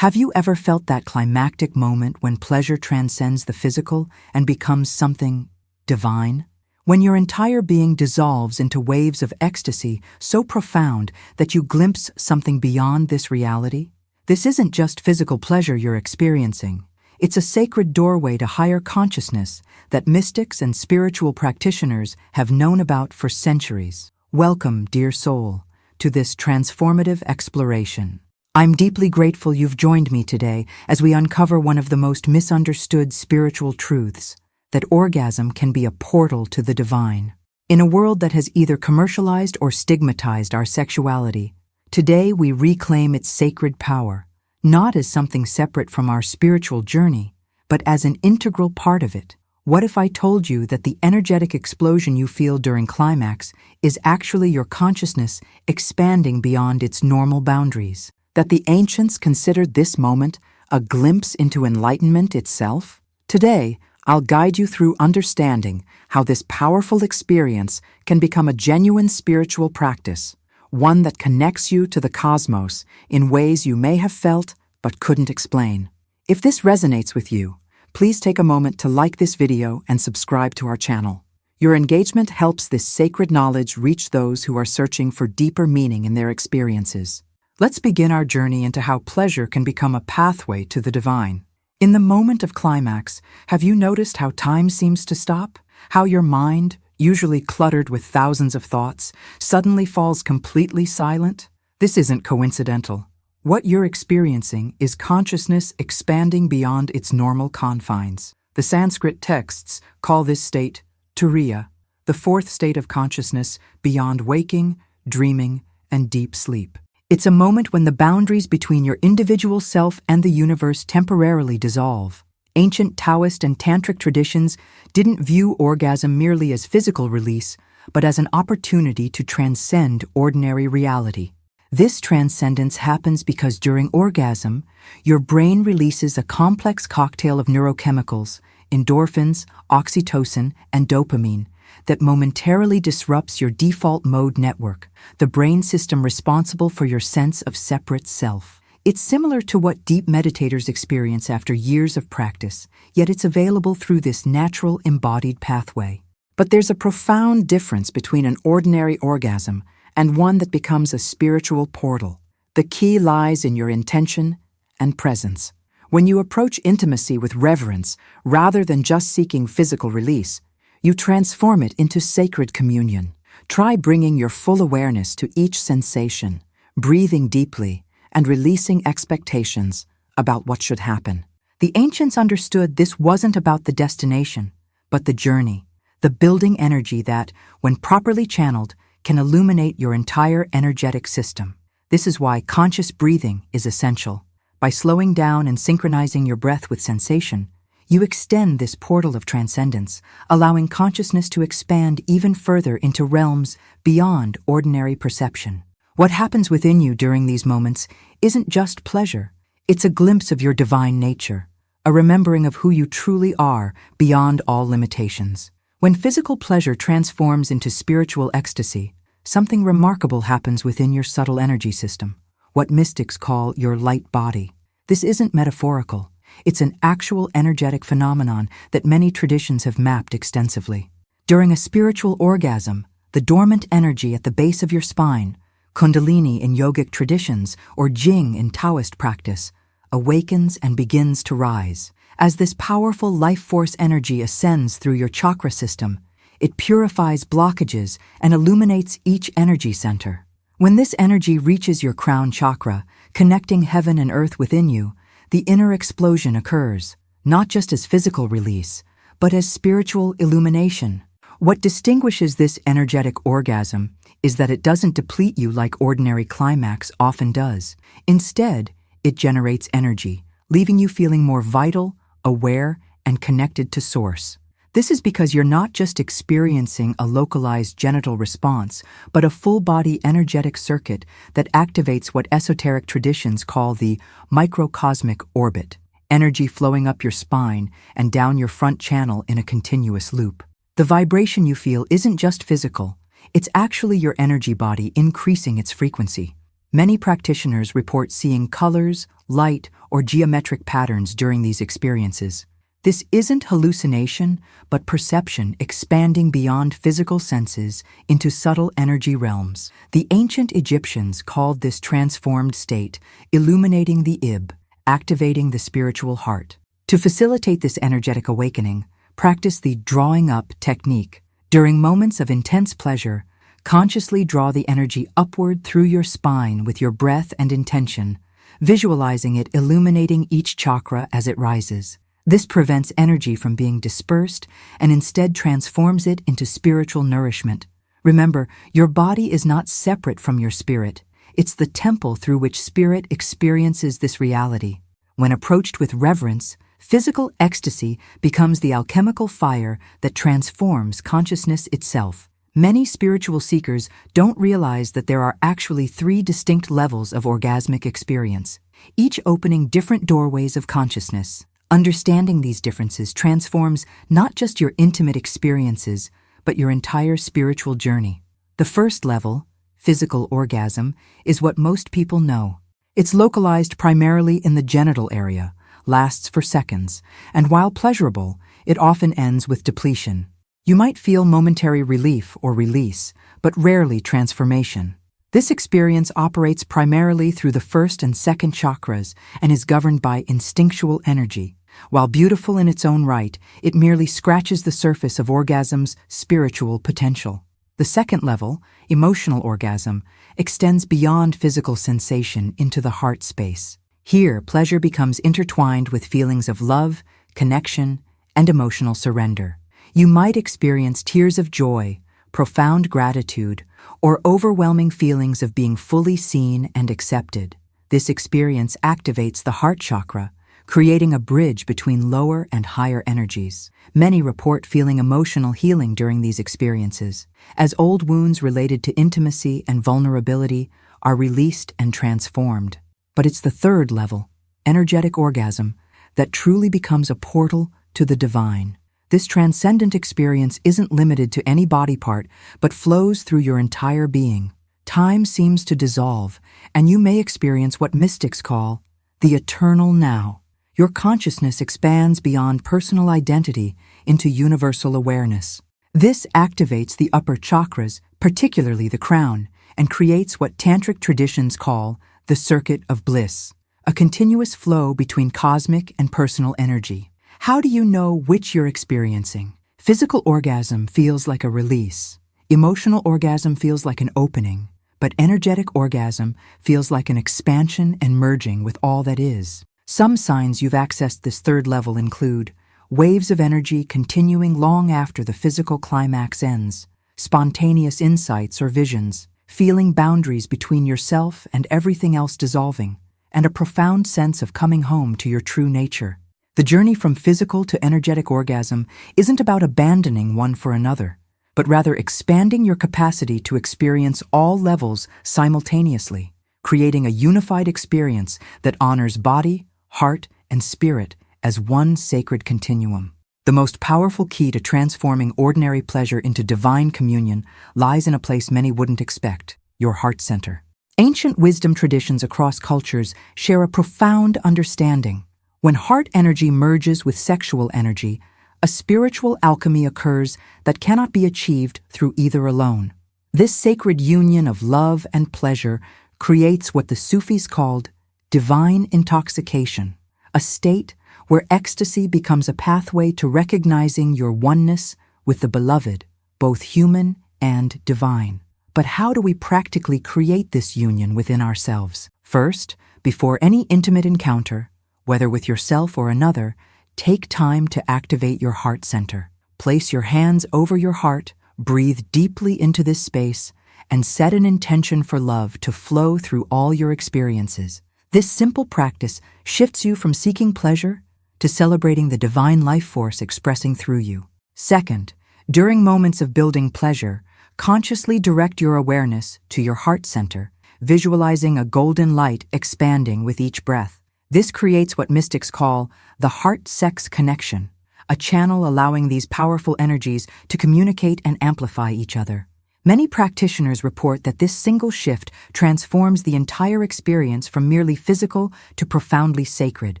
Have you ever felt that climactic moment when pleasure transcends the physical and becomes something divine? When your entire being dissolves into waves of ecstasy so profound that you glimpse something beyond this reality? This isn't just physical pleasure you're experiencing. It's a sacred doorway to higher consciousness that mystics and spiritual practitioners have known about for centuries. Welcome, dear soul, to this transformative exploration. I'm deeply grateful you've joined me today as we uncover one of the most misunderstood spiritual truths, that orgasm can be a portal to the divine. In a world that has either commercialized or stigmatized our sexuality, today we reclaim its sacred power, not as something separate from our spiritual journey, but as an integral part of it. What if I told you that the energetic explosion you feel during climax is actually your consciousness expanding beyond its normal boundaries? That the ancients considered this moment a glimpse into enlightenment itself? Today, I'll guide you through understanding how this powerful experience can become a genuine spiritual practice, one that connects you to the cosmos in ways you may have felt but couldn't explain. If this resonates with you, please take a moment to like this video and subscribe to our channel. Your engagement helps this sacred knowledge reach those who are searching for deeper meaning in their experiences. Let's begin our journey into how pleasure can become a pathway to the divine. In the moment of climax, have you noticed how time seems to stop? How your mind, usually cluttered with thousands of thoughts, suddenly falls completely silent? This isn't coincidental. What you're experiencing is consciousness expanding beyond its normal confines. The Sanskrit texts call this state turiya, the fourth state of consciousness beyond waking, dreaming, and deep sleep. It's a moment when the boundaries between your individual self and the universe temporarily dissolve. Ancient Taoist and Tantric traditions didn't view orgasm merely as physical release, but as an opportunity to transcend ordinary reality. This transcendence happens because during orgasm, your brain releases a complex cocktail of neurochemicals, endorphins, oxytocin, and dopamine, that momentarily disrupts your default mode network, the brain system responsible for your sense of separate self. It's similar to what deep meditators experience after years of practice, yet it's available through this natural embodied pathway. But there's a profound difference between an ordinary orgasm and one that becomes a spiritual portal. The key lies in your intention and presence. When you approach intimacy with reverence rather than just seeking physical release, you transform it into sacred communion. Try bringing your full awareness to each sensation, breathing deeply, and releasing expectations about what should happen. The ancients understood this wasn't about the destination, but the journey, the building energy that, when properly channeled, can illuminate your entire energetic system. This is why conscious breathing is essential. By slowing down and synchronizing your breath with sensation, you extend this portal of transcendence, allowing consciousness to expand even further into realms beyond ordinary perception. What happens within you during these moments isn't just pleasure. It's a glimpse of your divine nature, a remembering of who you truly are beyond all limitations. When physical pleasure transforms into spiritual ecstasy, something remarkable happens within your subtle energy system, what mystics call your light body. This isn't metaphorical. It's an actual energetic phenomenon that many traditions have mapped extensively. During a spiritual orgasm, the dormant energy at the base of your spine, Kundalini in yogic traditions or Jing in Taoist practice, awakens and begins to rise. As this powerful life force energy ascends through your chakra system, it purifies blockages and illuminates each energy center. When this energy reaches your crown chakra, connecting heaven and earth within you, the inner explosion occurs, not just as physical release, but as spiritual illumination. What distinguishes this energetic orgasm is that it doesn't deplete you like ordinary climax often does. Instead, it generates energy, leaving you feeling more vital, aware, and connected to source. This is because you're not just experiencing a localized genital response, but a full-body energetic circuit that activates what esoteric traditions call the microcosmic orbit, energy flowing up your spine and down your front channel in a continuous loop. The vibration you feel isn't just physical, it's actually your energy body increasing its frequency. Many practitioners report seeing colors, light, or geometric patterns during these experiences. This isn't hallucination, but perception expanding beyond physical senses into subtle energy realms. The ancient Egyptians called this transformed state illuminating the ib, activating the spiritual heart. To facilitate this energetic awakening, practice the drawing up technique. During moments of intense pleasure, consciously draw the energy upward through your spine with your breath and intention, visualizing it illuminating each chakra as it rises. This prevents energy from being dispersed and instead transforms it into spiritual nourishment. Remember, your body is not separate from your spirit. It's the temple through which spirit experiences this reality. When approached with reverence, physical ecstasy becomes the alchemical fire that transforms consciousness itself. Many spiritual seekers don't realize that there are actually 3 distinct levels of orgasmic experience, each opening different doorways of consciousness. Understanding these differences transforms not just your intimate experiences, but your entire spiritual journey. The first level, physical orgasm, is what most people know. It's localized primarily in the genital area, lasts for seconds, and while pleasurable, it often ends with depletion. You might feel momentary relief or release, but rarely transformation. This experience operates primarily through the first and second chakras and is governed by instinctual energy. While beautiful in its own right, it merely scratches the surface of orgasm's spiritual potential. The second level, emotional orgasm, extends beyond physical sensation into the heart space. Here, pleasure becomes intertwined with feelings of love, connection, and emotional surrender. You might experience tears of joy, profound gratitude, or overwhelming feelings of being fully seen and accepted. This experience activates the heart chakra, creating a bridge between lower and higher energies. Many report feeling emotional healing during these experiences, as old wounds related to intimacy and vulnerability are released and transformed. But it's the third level, energetic orgasm, that truly becomes a portal to the divine. This transcendent experience isn't limited to any body part, but flows through your entire being. Time seems to dissolve, and you may experience what mystics call the eternal now. Your consciousness expands beyond personal identity into universal awareness. This activates the upper chakras, particularly the crown, and creates what tantric traditions call the circuit of bliss, a continuous flow between cosmic and personal energy. How do you know which you're experiencing? Physical orgasm feels like a release. Emotional orgasm feels like an opening, but energetic orgasm feels like an expansion and merging with all that is. Some signs you've accessed this third level include waves of energy continuing long after the physical climax ends, spontaneous insights or visions, feeling boundaries between yourself and everything else dissolving, and a profound sense of coming home to your true nature. The journey from physical to energetic orgasm isn't about abandoning one for another, but rather expanding your capacity to experience all levels simultaneously, creating a unified experience that honors body, heart, and spirit as one sacred continuum. The most powerful key to transforming ordinary pleasure into divine communion lies in a place many wouldn't expect: your heart center. Ancient wisdom traditions across cultures share a profound understanding. When heart energy merges with sexual energy, a spiritual alchemy occurs that cannot be achieved through either alone. This sacred union of love and pleasure creates what the Sufis called divine intoxication, a state where ecstasy becomes a pathway to recognizing your oneness with the beloved, both human and divine. But how do we practically create this union within ourselves? First, before any intimate encounter, whether with yourself or another, take time to activate your heart center. Place your hands over your heart, breathe deeply into this space, and set an intention for love to flow through all your experiences. This simple practice shifts you from seeking pleasure to celebrating the divine life force expressing through you. Second, during moments of building pleasure, consciously direct your awareness to your heart center, visualizing a golden light expanding with each breath. This creates what mystics call the heart-sex connection, a channel allowing these powerful energies to communicate and amplify each other. Many practitioners report that this single shift transforms the entire experience from merely physical to profoundly sacred.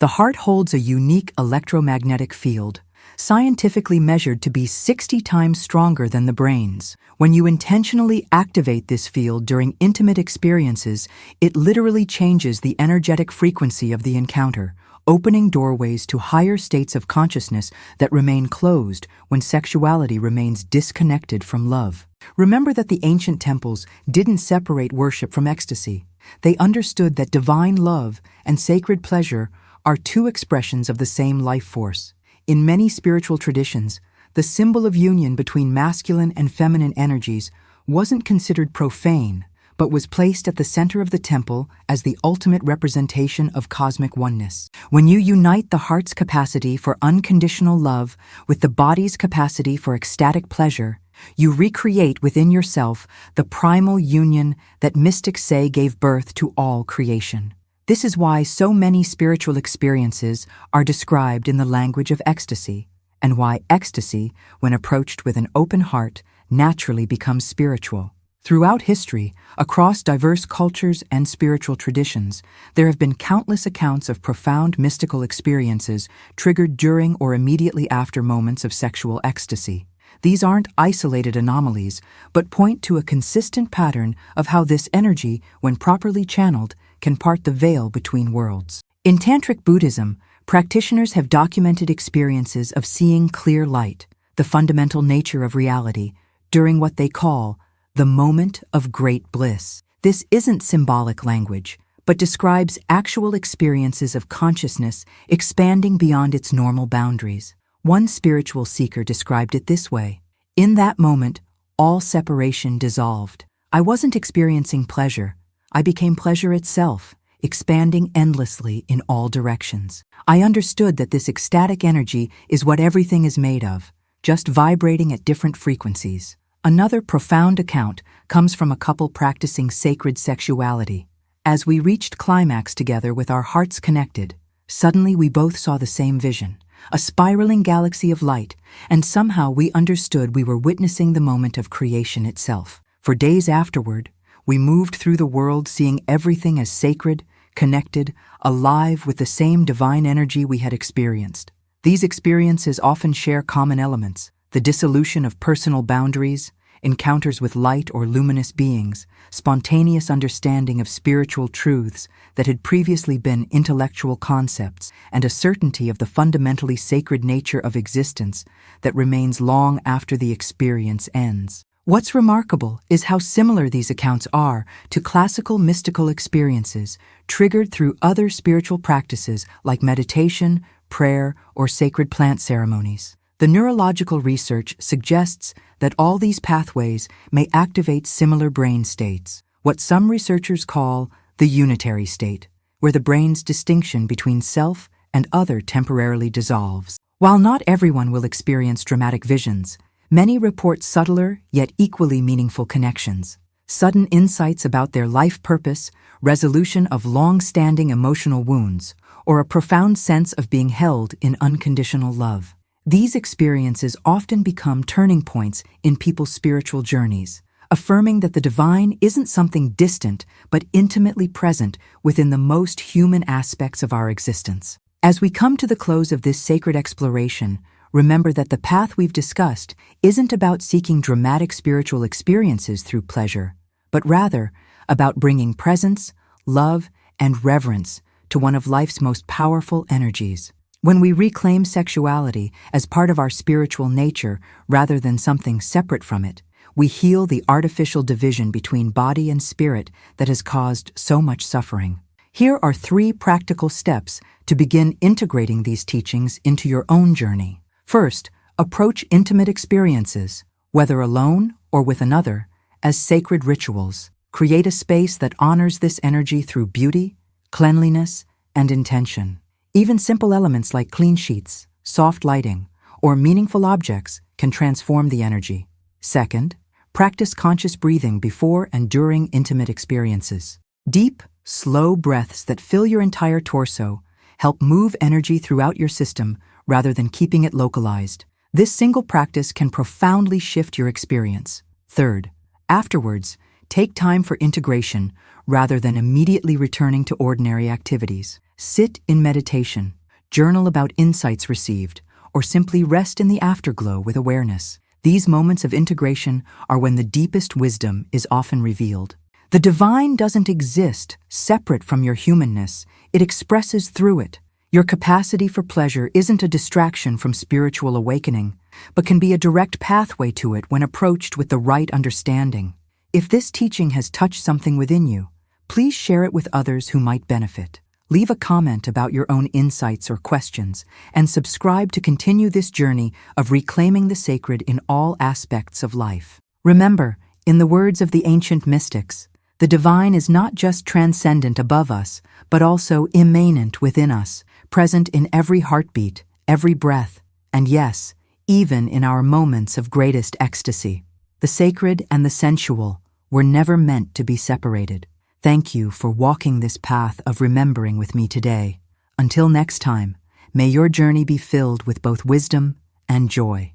The heart holds a unique electromagnetic field, scientifically measured to be 60 times stronger than the brain's. When you intentionally activate this field during intimate experiences, it literally changes the energetic frequency of the encounter, opening doorways to higher states of consciousness that remain closed when sexuality remains disconnected from love. Remember that the ancient temples didn't separate worship from ecstasy. They understood that divine love and sacred pleasure are two expressions of the same life force. In many spiritual traditions, the symbol of union between masculine and feminine energies wasn't considered profane, but was placed at the center of the temple as the ultimate representation of cosmic oneness. When you unite the heart's capacity for unconditional love with the body's capacity for ecstatic pleasure, you recreate within yourself the primal union that mystics say gave birth to all creation. This is why so many spiritual experiences are described in the language of ecstasy, and why ecstasy, when approached with an open heart, naturally becomes spiritual. Throughout history, across diverse cultures and spiritual traditions, there have been countless accounts of profound mystical experiences triggered during or immediately after moments of sexual ecstasy. These aren't isolated anomalies, but point to a consistent pattern of how this energy, when properly channeled, can part the veil between worlds. In Tantric Buddhism, practitioners have documented experiences of seeing clear light, the fundamental nature of reality, during what they call the moment of great bliss. This isn't symbolic language, but describes actual experiences of consciousness expanding beyond its normal boundaries. One spiritual seeker described it this way: "In that moment, all separation dissolved. I wasn't experiencing pleasure. I became pleasure itself, expanding endlessly in all directions. I understood that this ecstatic energy is what everything is made of, just vibrating at different frequencies." Another profound account comes from a couple practicing sacred sexuality. As we reached climax together with our hearts connected, suddenly we both saw the same vision, a spiraling galaxy of light, and somehow we understood we were witnessing the moment of creation itself. For days afterward, we moved through the world seeing everything as sacred, connected, alive with the same divine energy we had experienced. These experiences often share common elements: the dissolution of personal boundaries, encounters with light or luminous beings, spontaneous understanding of spiritual truths that had previously been intellectual concepts, and a certainty of the fundamentally sacred nature of existence that remains long after the experience ends. What's remarkable is how similar these accounts are to classical mystical experiences triggered through other spiritual practices like meditation, prayer, or sacred plant ceremonies. The neurological research suggests that all these pathways may activate similar brain states, what some researchers call the unitary state, where the brain's distinction between self and other temporarily dissolves. While not everyone will experience dramatic visions, many report subtler yet equally meaningful connections, sudden insights about their life purpose, resolution of long-standing emotional wounds, or a profound sense of being held in unconditional love. These experiences often become turning points in people's spiritual journeys, affirming that the divine isn't something distant but intimately present within the most human aspects of our existence. As we come to the close of this sacred exploration, remember that the path we've discussed isn't about seeking dramatic spiritual experiences through pleasure, but rather about bringing presence, love, and reverence to one of life's most powerful energies. When we reclaim sexuality as part of our spiritual nature rather than something separate from it, we heal the artificial division between body and spirit that has caused so much suffering. Here are 3 practical steps to begin integrating these teachings into your own journey. First, approach intimate experiences, whether alone or with another, as sacred rituals. Create a space that honors this energy through beauty, cleanliness, and intention. Even simple elements like clean sheets, soft lighting, or meaningful objects can transform the energy. Second, practice conscious breathing before and during intimate experiences. Deep, slow breaths that fill your entire torso help move energy throughout your system rather than keeping it localized. This single practice can profoundly shift your experience. Third, afterwards, take time for integration rather than immediately returning to ordinary activities. Sit in meditation, journal about insights received, or simply rest in the afterglow with awareness. These moments of integration are when the deepest wisdom is often revealed. The divine doesn't exist separate from your humanness, it expresses through it. Your capacity for pleasure isn't a distraction from spiritual awakening, but can be a direct pathway to it when approached with the right understanding. If this teaching has touched something within you, please share it with others who might benefit. Leave a comment about your own insights or questions, and subscribe to continue this journey of reclaiming the sacred in all aspects of life. Remember, in the words of the ancient mystics, the divine is not just transcendent above us, but also immanent within us, present in every heartbeat, every breath, and yes, even in our moments of greatest ecstasy. The sacred and the sensual were never meant to be separated. Thank you for walking this path of remembering with me today. Until next time, may your journey be filled with both wisdom and joy.